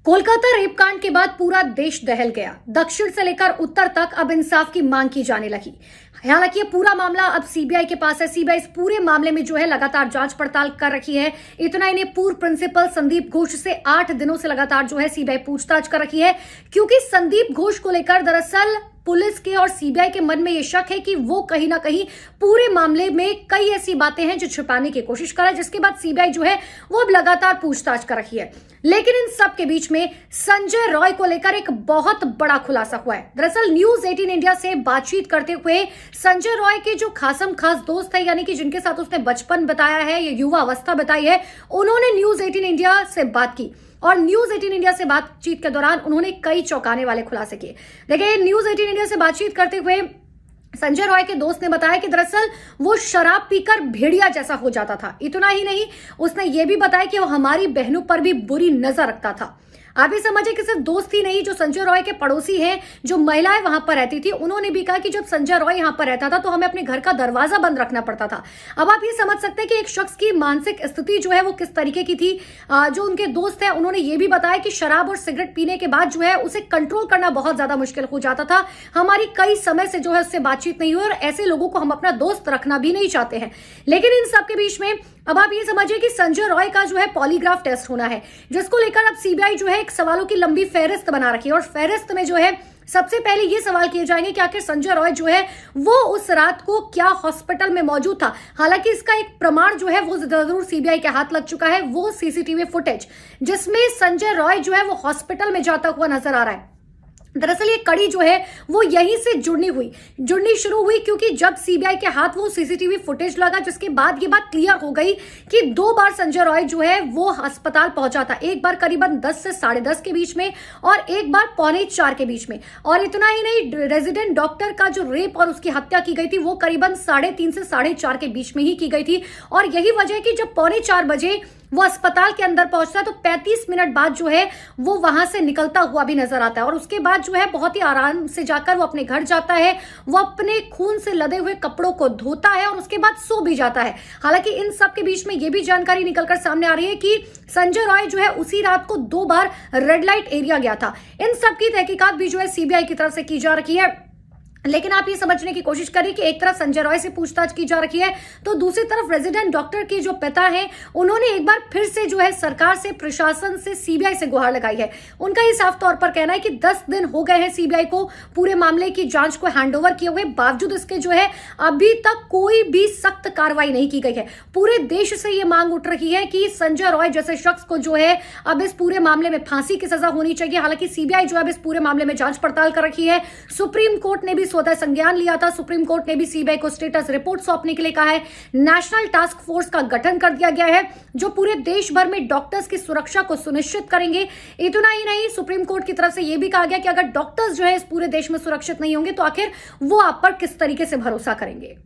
कोलकाता रेपकांड के बाद पूरा देश दहल गया। दक्षिण से लेकर उत्तर तक अब इंसाफ की मांग की जाने लगी। हालांकि ये पूरा मामला अब सीबीआई के पास है। सीबीआई इस पूरे मामले में जो है लगातार जांच पड़ताल कर रही है। इतना ही नहीं, पूर्व प्रिंसिपल संदीप घोष से 8 दिनों से लगातार जो है सीबीआई पूछताछ कर रही है, क्योंकि संदीप घोष को लेकर दरअसल पुलिस के और सीबीआई के मन में यह शक है कि वो कहीं ना कहीं पूरे मामले में कई ऐसी बातें हैं जो छिपाने की कोशिश कर रहा है, जिसके बाद सीबीआई जो है वो अब लगातार पूछताछ कर रही है। लेकिन इन सब के बीच में संजय रॉय को लेकर एक बहुत बड़ा खुलासा हुआ है। दरअसल न्यूज 18 इंडिया से बातचीत करते हुए संजय रॉय के जो खासम खास दोस्त है, यानी कि जिनके साथ उसने बचपन बताया है, ये युवा अवस्था बताई है, उन्होंने न्यूज 18 इंडिया से बात की और न्यूज 18 इंडिया से बातचीत के दौरान उन्होंने कई चौंकाने वाले खुलासे किए। देखिए, न्यूज 18 इंडिया से बातचीत करते हुए संजय रॉय के दोस्त ने बताया कि दरअसल वो शराब पीकर भेड़िया जैसा हो जाता था। इतना ही नहीं, उसने ये भी बताया कि वो हमारी बहनों पर भी बुरी नजर रखता था। आप ये समझे कि सिर्फ दोस्त ही नहीं, जो संजय रॉय के पड़ोसी हैं, जो महिलाएं वहां पर रहती थी, उन्होंने भी कहा कि जब संजय रॉय यहां पर रहता था तो हमें अपने घर का दरवाजा बंद रखना पड़ता था। अब आप ये समझ सकते हैं कि एक शख्स की मानसिक स्थिति जो है वो किस तरीके की थी। जो उनके दोस्त है, उन्होंने ये भी बताया कि शराब और सिगरेट पीने के बाद जो है उसे कंट्रोल करना बहुत ज्यादा मुश्किल हो जाता था। हमारी कई समय से जो है उससे बातचीत नहीं हुई और ऐसे लोगों को हम अपना दोस्त रखना भी नहीं चाहते हैं। लेकिन इन सबके बीच में अब आप ये समझिए कि संजय रॉय का जो है पॉलीग्राफ टेस्ट होना है, जिसको लेकर अब सीबीआई जो है एक सवालों की लंबी फहरिस्त बना रखी है और फहरिस्त में जो है सबसे पहले ये सवाल किए जाएंगे कि आखिर संजय रॉय जो है वो उस रात को क्या हॉस्पिटल में मौजूद था। हालांकि इसका एक प्रमाण जो है वो जरूर सीबीआई के हाथ लग चुका है, वो सीसीटीवी फुटेज जिसमें संजय रॉय जो है वो हॉस्पिटल में जाता हुआ नजर आ रहा है। दरअसल ये कड़ी जो है वो यहीं से जुड़नी शुरू हुई, क्योंकि जब सीबीआई के हाथ वो सीसीटीवी फुटेज लगा, जिसके बाद ये बात क्लियर हो गई कि 2 बार संजय रॉय जो है वो अस्पताल पहुंचा था। एक बार करीबन 10 से 10:30 के बीच में और एक बार 3:45 के बीच में। और इतना ही नहीं, रेजिडेंट डॉक्टर का जो रेप और उसकी हत्या की गई थी वो करीबन 3:30 से 4:30 के बीच में ही की गई थी। और यही वजह है कि जब 3:45 बजे वो अस्पताल के अंदर पहुंचता है तो 35 मिनट बाद जो है वो वहां से निकलता हुआ भी नजर आता है और उसके बाद जो है बहुत ही आराम से जाकर वो अपने घर जाता है। वो अपने खून से लदे हुए कपड़ों को धोता है और उसके बाद सो भी जाता है। हालांकि इन सब के बीच में ये भी जानकारी निकलकर सामने आ रही है कि संजय रॉय जो है उसी रात को 2 बार रेड लाइट एरिया गया था। इन सब की तहकीकात भी जो है सीबीआई की तरफ से की जा रही है। लेकिन आप ये समझने की कोशिश करिए कि एक तरफ संजय रॉय से पूछताछ की जा रही है तो दूसरी तरफ रेजिडेंट डॉक्टर के जो पिता हैं, उन्होंने एक बार फिर से जो है सरकार से, प्रशासन से, सीबीआई से गुहार लगाई है। उनका ये साफ तौर पर कहना है कि 10 दिन हो गए हैं सीबीआई को पूरे मामले की जांच को हैंडओवर किए हुए, बावजूद इसके जो है अभी तक कोई भी सख्त कार्रवाई नहीं की गई है। पूरे देश से ये मांग उठ रही है कि संजय रॉय जैसे शख्स को जो है अब इस पूरे मामले में फांसी की सजा होनी चाहिए। हालांकि सीबीआई जो है इस पूरे मामले में जांच पड़ताल कर रही है। सुप्रीम कोर्ट ने भी स्वतः संज्ञान लिया था। सुप्रीम कोर्ट ने भी सीबीआई को स्टेटस रिपोर्ट सौंपने के लिए कहा है। नेशनल टास्क फोर्स का गठन कर दिया गया है जो पूरे देश भर में डॉक्टर्स की सुरक्षा को सुनिश्चित करेंगे। इतना ही नहीं, सुप्रीम कोर्ट की तरफ से यह भी कहा गया कि अगर डॉक्टर्स जो है इस पूरे देश में सुरक्षित नहीं होंगे तो आखिर वो आप पर किस तरीके से भरोसा करेंगे।